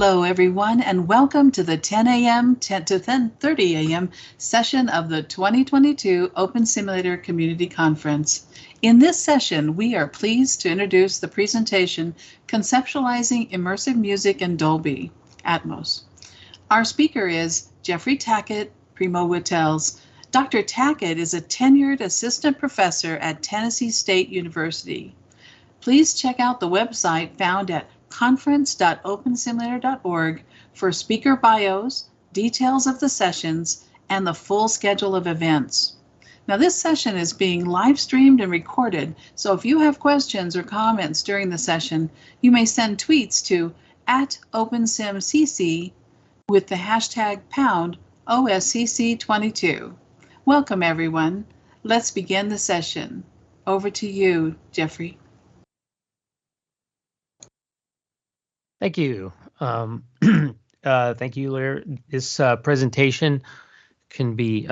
Hello, everyone, and welcome to the 10 a.m. to 10:30 a.m. session of the 2022 Open Simulator Community Conference. In this session, we are pleased to introduce the presentation Conceptualizing Immersive Music in Dolby Atmos. Our speaker is Jeffrey Tackett, Primo Wittels. Dr. Tackett is a tenured assistant professor at Tennessee State University. Please check out the website found at conference.opensimulator.org for speaker bios, details of the sessions, and the full schedule of events. Now, this session is being live streamed and recorded, so if you have questions or comments during the session, you may send tweets to @OpenSimCC with the hashtag #OSCC22. Welcome, everyone. Let's begin the session. Over to you, Jeffrey. Thank you. Thank you, Larry. This presentation can be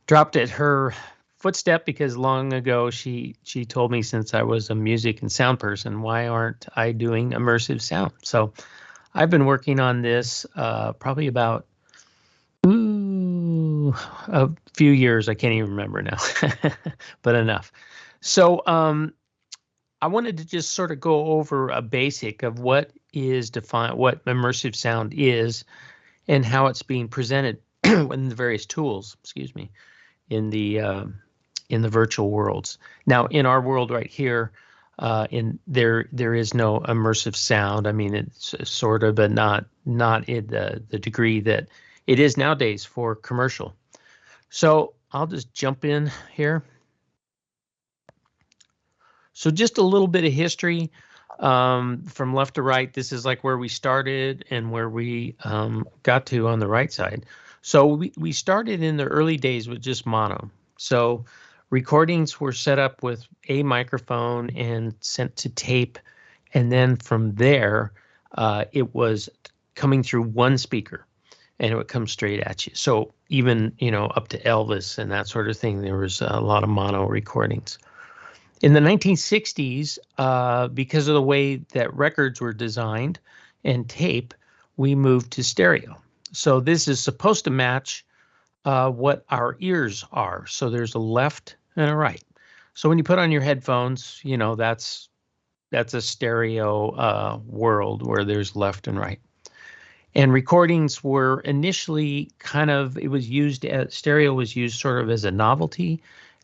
dropped at her footstep because long ago she told me, since I was a music and sound person, why aren't I doing immersive sound? So I've been working on this probably about a few years. I can't even remember now, but enough. So I wanted to just sort of go over a basic of what immersive sound is and how it's being presented in the various tools, in the virtual worlds. Now, in our world right here, there is no immersive sound. I mean, it's sort of, but not in the degree that it is nowadays for commercial. So I'll just jump in here. So just a little bit of history from left to right. This is like where we started and where we got to on the right side. So we started in the early days with just mono. So recordings were set up with a microphone and sent to tape. And then from there, it was coming through one speaker and it would come straight at you. So even, up to Elvis and that sort of thing, there was a lot of mono recordings. In the 1960s, because of the way that records were designed and tape, we moved to stereo. So this is supposed to match what our ears are. So there's a left and a right. So when you put on your headphones, that's a stereo world where there's left and right. And recordings were initially stereo was used sort of as a novelty.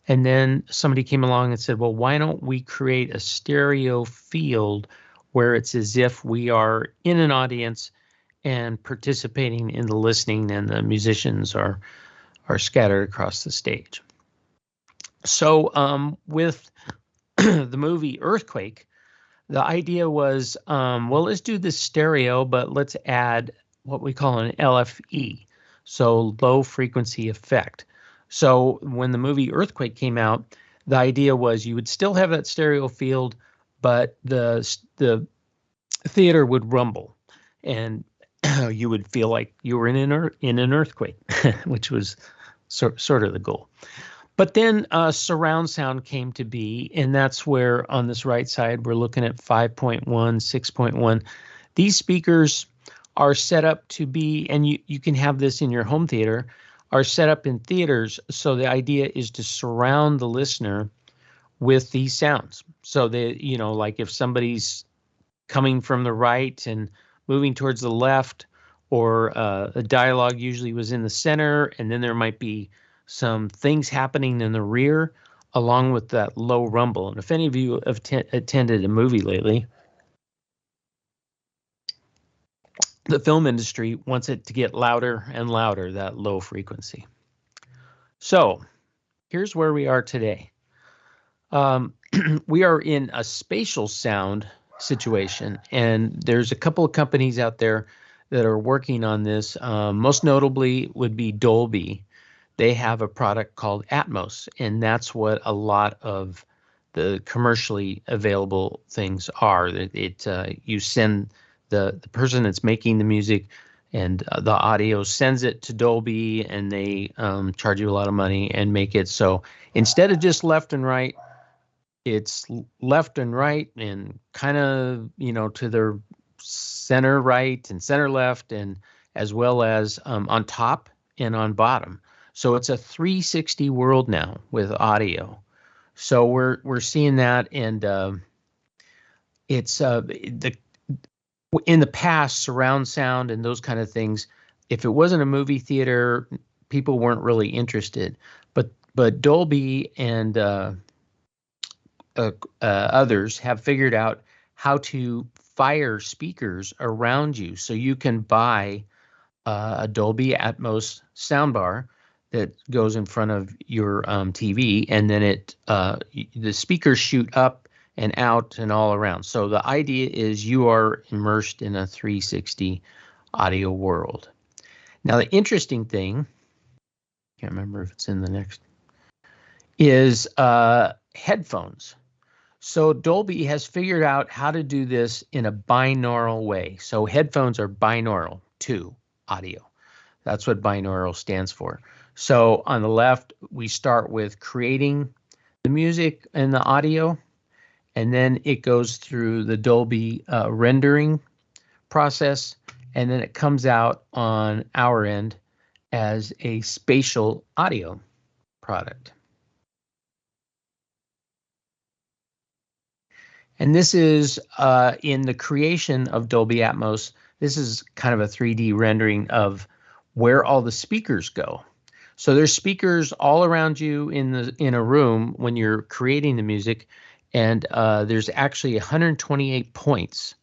And then somebody came along and said, well, why don't we create a stereo field where it's as if we are in an audience and participating in the listening and the musicians are scattered across the stage. So with the movie Earthquake, the idea was, well, let's do this stereo, but let's add what we call an LFE, so low frequency effect. So when the movie Earthquake came out, the idea was you would still have that stereo field, but the theater would rumble, and you would feel like you were in an earthquake, which was sort of the goal. But then surround sound came to be, and that's where on this right side we're looking at 5.1, 6.1. These speakers are set up to be, and you can have this in your home theater, are set up in theaters. So the idea is to surround the listener with these sounds. So like if somebody's coming from the right and moving towards the left, or a dialogue usually was in the center, and then there might be some things happening in the rear along with that low rumble. And if any of you have attended a movie lately, the film industry wants it to get louder and louder, that low frequency. So here's where we are today. We are in a spatial sound situation, and there's a couple of companies out there that are working on this. Most notably would be Dolby. They have a product called Atmos, and that's what a lot of the commercially available things are. You send the person that's making the music and the audio, sends it to Dolby, and they charge you a lot of money and make it so instead of just left and right, it's left and right and kind of, to their center right and center left, and as well as on top and on bottom. So it's a 360 world now with audio. So we're seeing that, and it's the in the past, surround sound and those kind of things, if it wasn't a movie theater, people weren't really interested. But Dolby and others have figured out how to fire speakers around you, so you can buy a Dolby Atmos soundbar that goes in front of your TV, and then the speakers shoot up and out and all around. So the idea is you are immersed in a 360 audio world. Now, the interesting thing, can't remember if it's in the next, is headphones. So Dolby has figured out how to do this in a binaural way. So headphones are binaural to audio. That's what binaural stands for. So on the left, we start with creating the music and the audio, and then it goes through the Dolby rendering process, and then it comes out on our end as a spatial audio product. And this is in the creation of Dolby Atmos. This is kind of a 3D rendering of where all the speakers go. So there's speakers all around you in a room when you're creating the music, and there's actually 128 points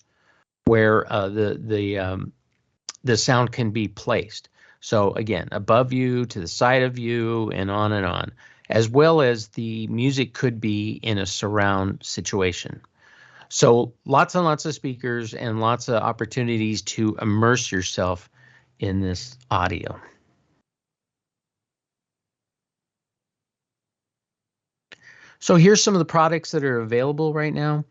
where the sound can be placed. So again, above you, to the side of you, and on, as well as the music could be in a surround situation. So lots and lots of speakers and lots of opportunities to immerse yourself in this audio. So here's some of the products that are available right now.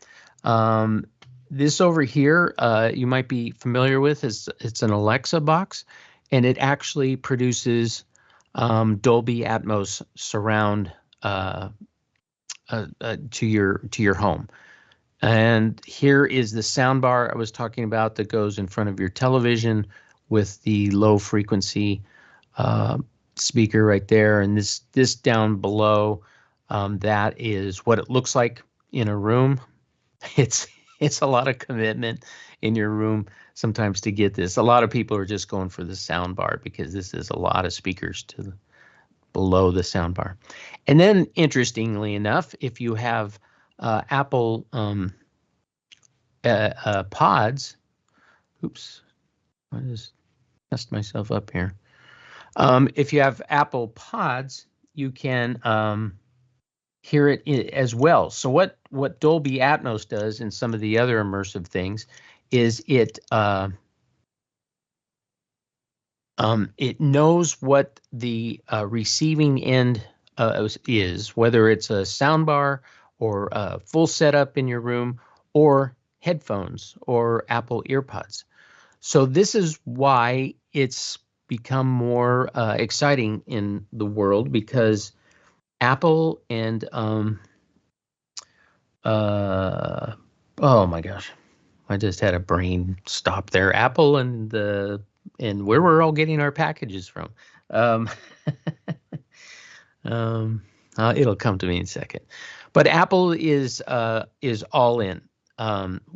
This over here, you might be familiar with, it's an Alexa box, and it actually produces Dolby Atmos surround to your home. And here is the soundbar I was talking about that goes in front of your television with the low frequency speaker right there. And this down below, that is what it looks like in a room. It's a lot of commitment in your room sometimes to get this. A lot of people are just going for the soundbar because this is a lot of speakers below the soundbar. And then, interestingly enough, if you have Apple pods, oops, I just messed myself up here. If you have Apple pods, you can hear it as well. So what Dolby Atmos does and some of the other immersive things is it knows what the receiving end is, whether it's a soundbar or a full setup in your room or headphones or Apple EarPods. So this is why it's become more exciting in the world, because Apple and oh my gosh, I just had a brain stop there. Apple and where we're all getting our packages from. It'll come to me in a second. But Apple is all in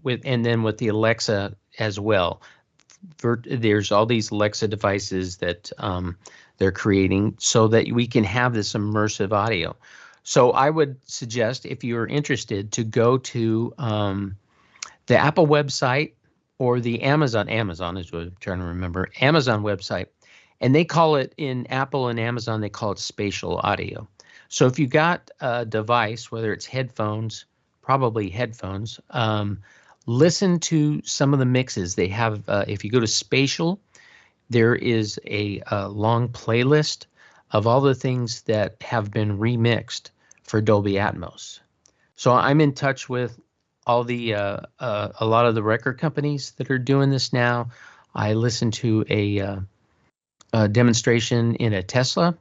with the Alexa as well. There's all these Alexa devices that they're creating so that we can have this immersive audio. So I would suggest, if you're interested, to go to the Apple website or the Amazon is what I'm trying to remember, Amazon website, and they call it, in Apple and Amazon, they call it spatial audio. So if you got a device, whether it's headphones, probably headphones, listen to some of the mixes they have. If you go to spatial, there is a long playlist of all the things that have been remixed for Dolby Atmos. So I'm in touch with all the a lot of the record companies that are doing this now. I listened to a demonstration in a Tesla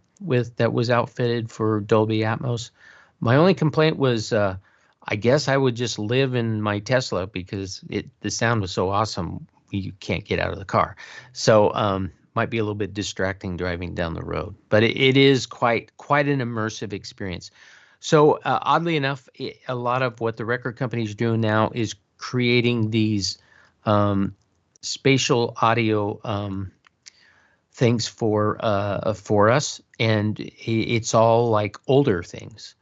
that was outfitted for Dolby Atmos. My only complaint was I guess I would just live in my Tesla because the sound was so awesome you can't get out of the car. So might be a little bit distracting driving down the road, but it is quite an immersive experience. So oddly enough, a lot of what the record companies are doing now is creating these spatial audio things for us, and it's all like older things.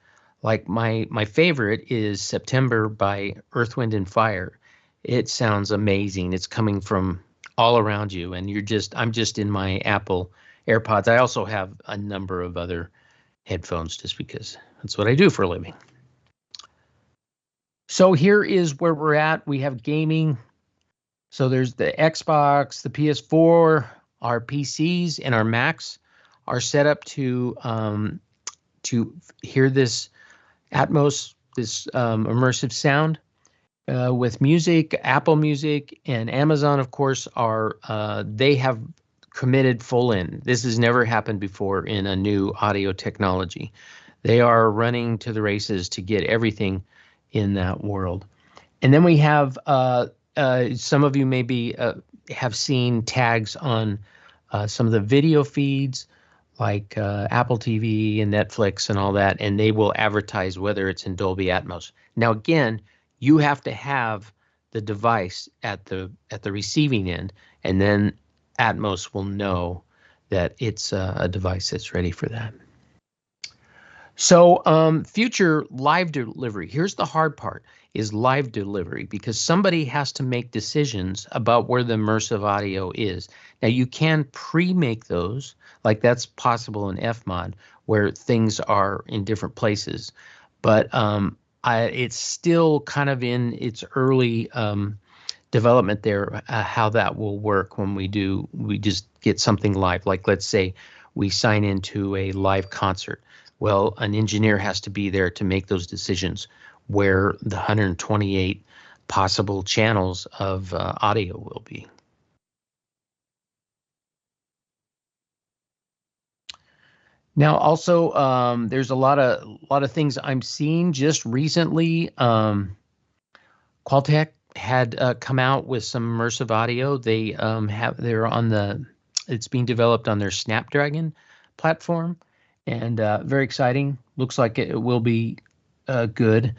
Like my favorite is September by Earth, Wind and Fire. It sounds amazing. It's coming from all around you, and I'm just in my Apple AirPods. I also have a number of other headphones just because that's what I do for a living. So here is where we're at. We have gaming. So there's the Xbox, the PS4, our PCs, and our Macs are set up to hear this Atmos, this immersive sound with music. Apple Music and Amazon, of course, they have committed full in. This has never happened before in a new audio technology. They are running to the races to get everything in that world. And then we have some of you maybe have seen tags on some of the video feeds like Apple TV and Netflix and all that, and they will advertise whether it's in Dolby Atmos. Now, again, you have to have the device at the receiving end, and then Atmos will know that it's a device that's ready for that. So future live delivery. Here's the hard part, is live delivery, because somebody has to make decisions about where the immersive audio is. Now, you can pre-make those, like that's possible in FMOD, where things are in different places. But it's still kind of in its early development there, how that will work when we just get something live. Like, let's say we sign into a live concert. Well, an engineer has to be there to make those decisions where the 128 possible channels of audio will be. Now, also, there's a lot of things I'm seeing just recently. Qualtech had come out with some immersive audio. It's being developed on their Snapdragon platform. And very exciting. Looks like it will be good.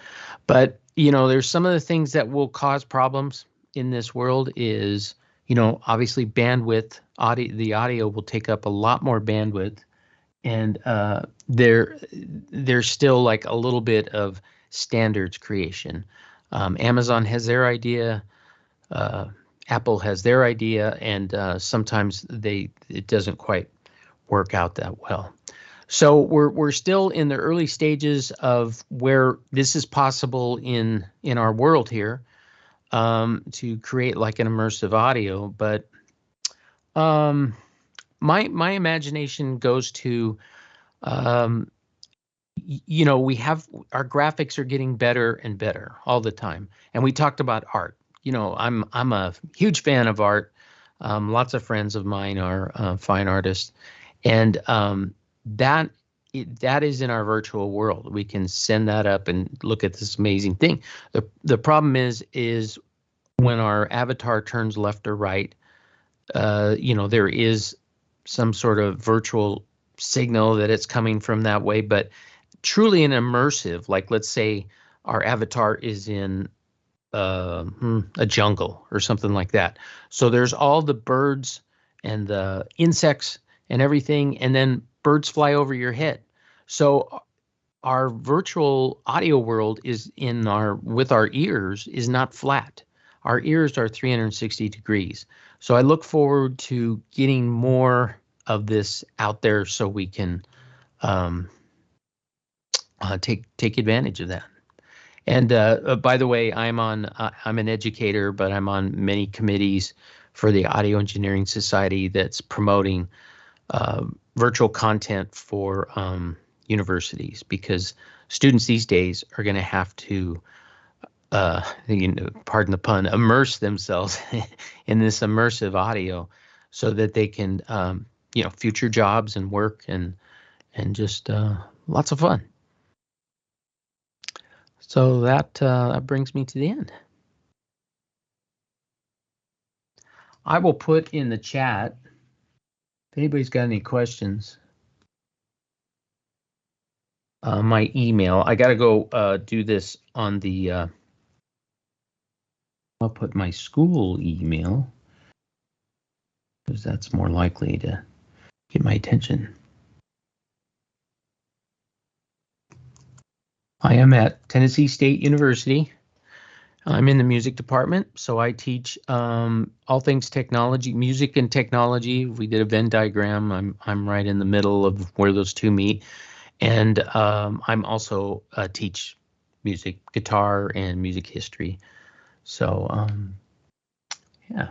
But, there's some of the things that will cause problems in this world is, obviously bandwidth. The audio will take up a lot more bandwidth. And there's still like a little bit of standards creation. Amazon has their idea. Apple has their idea. And sometimes it doesn't quite work out that well. So we're still in the early stages of where this is possible in our world here, to create like an immersive audio. But my imagination goes to, we have our graphics are getting better and better all the time, and we talked about art. I'm a huge fan of art. Lots of friends of mine are fine artists, and that is in our virtual world. We can send that up and look at this amazing thing. The problem is when our avatar turns left or right, there is some sort of virtual signal that it's coming from that way. But truly an immersive, like let's say our avatar is in a jungle or something like that. So there's all the birds and the insects and everything, and then birds fly over your head. So our virtual audio world is with our ears is not flat. Our ears are 360 degrees. So I look forward to getting more of this out there so we can take advantage of that. And by the way, I'm an educator, but I'm on many committees for the Audio Engineering Society that's promoting virtual content for universities, because students these days are going to have to, pardon the pun, immerse themselves in this immersive audio so that they can, future jobs and work and just lots of fun. So that brings me to the end. I will put in the chat if anybody's got any questions. My email. I got to go do this on the. I'll put my school email because that's more likely to get my attention. I am at Tennessee State University. I'm in the music department, so I teach all things technology, music and technology. We did a Venn diagram. I'm right in the middle of where those two meet, and I'm also teach music, guitar, and music history. So yeah.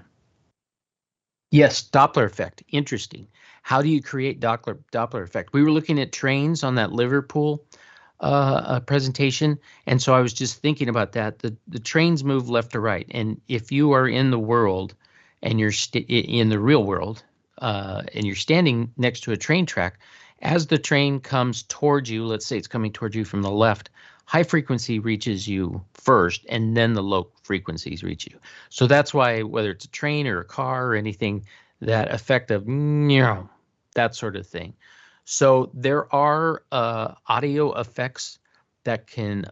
Yes, Doppler effect. Interesting. How do you create Doppler effect? We were looking at trains on that Liverpool presentation, and so I was just thinking about that. The trains move left to right, and if you are in the world and you're in the real world and you're standing next to a train track, as the train comes towards you, let's say it's coming towards you from the left, high frequency reaches you first, and then the low frequencies reach you. So that's why whether it's a train or a car or anything, that effect of that sort of thing. So there are audio effects that can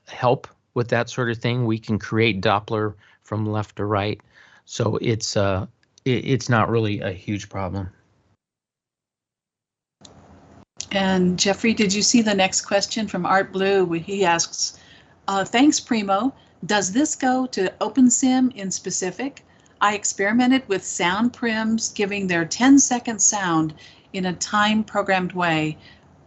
help with that sort of thing. We can create Doppler from left to right. So it's not really a huge problem. And Jeffrey, did you see the next question from Art Blue? He asks, thanks, Primo. Does this go to OpenSim in specific? I experimented with sound prims giving their 10-second sound in a time-programmed way.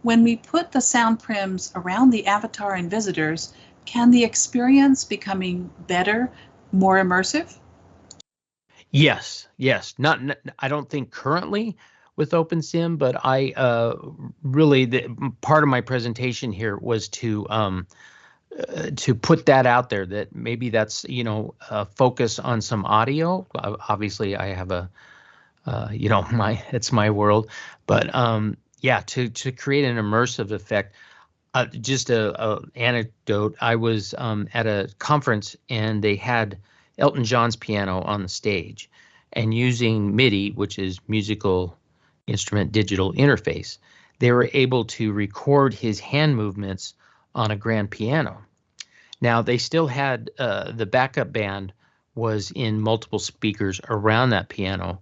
When we put the sound prims around the avatar and visitors, can the experience becoming better, more immersive? Yes. Not I don't think currently with OpenSim, but I really part of my presentation here was to put that out there, that maybe that's focus on some audio. Obviously, I have a it's my world, but yeah, to create an immersive effect. Just a anecdote. I was at a conference and they had Elton John's piano on the stage, and using MIDI, which is musical instrument digital interface, they were able to record his hand movements on a grand piano. Now they still had the backup band was in multiple speakers around that piano,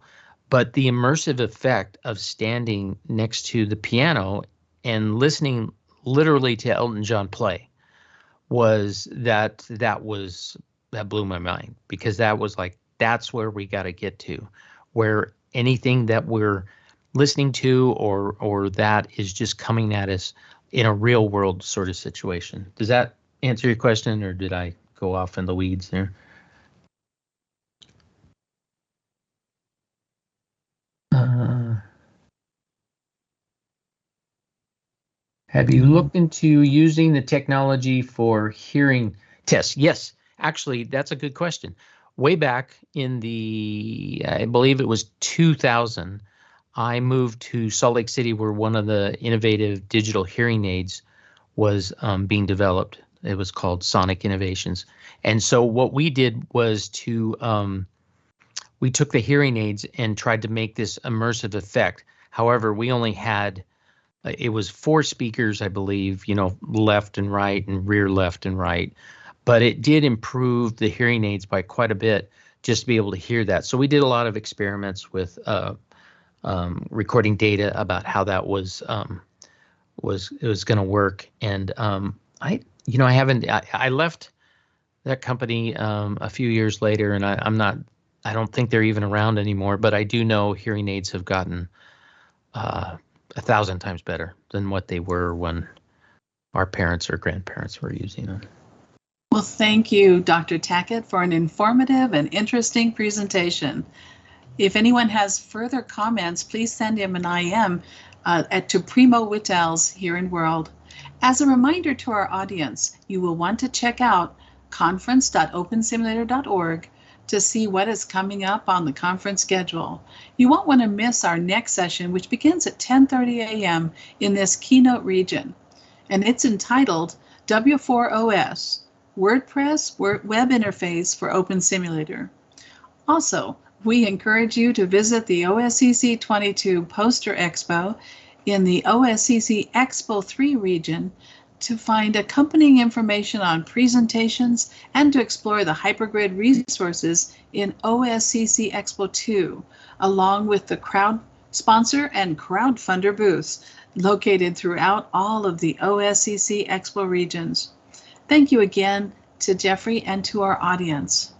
but the immersive effect of standing next to the piano and listening literally to Elton John play was that blew my mind, because that was like, that's where we got to get to, where anything that we're listening to or that is just coming at us in a real world sort of situation. Does that answer your question, or did I go off in the weeds there? Have you looked into using the technology for hearing tests? Yes, actually, that's a good question. Way back in I believe it was 2000, I moved to Salt Lake City, where one of the innovative digital hearing aids was being developed. It was called Sonic Innovations. And so what we did was we took the hearing aids and tried to make this immersive effect. However, we only had it was 4 speakers, I believe, left and right and rear left and right. But it did improve the hearing aids by quite a bit just to be able to hear that. So we did a lot of experiments with recording data about how that was going to work. And I left that company a few years later, and I don't think they're even around anymore. But I do know hearing aids have gotten 1,000 times better than what they were when our parents or grandparents were using them. Well, thank you, Dr. Tackett, for an informative and interesting presentation. If anyone has further comments, please send him an IM to Primo Wittels here in World. As a reminder to our audience, you will want to check out conference.opensimulator.org to see what is coming up on the conference schedule. You won't want to miss our next session, which begins at 10:30 a.m. in this keynote region, and it's entitled W4OS, WordPress web interface for Open Simulator. Also, we encourage you to visit the OSCC22 Poster Expo in the OSCC Expo 3 region to find accompanying information on presentations and to explore the hypergrid resources in OSCC Expo 2, along with the crowd sponsor and crowdfunder booths located throughout all of the OSCC Expo regions. Thank you again to Jeffrey and to our audience.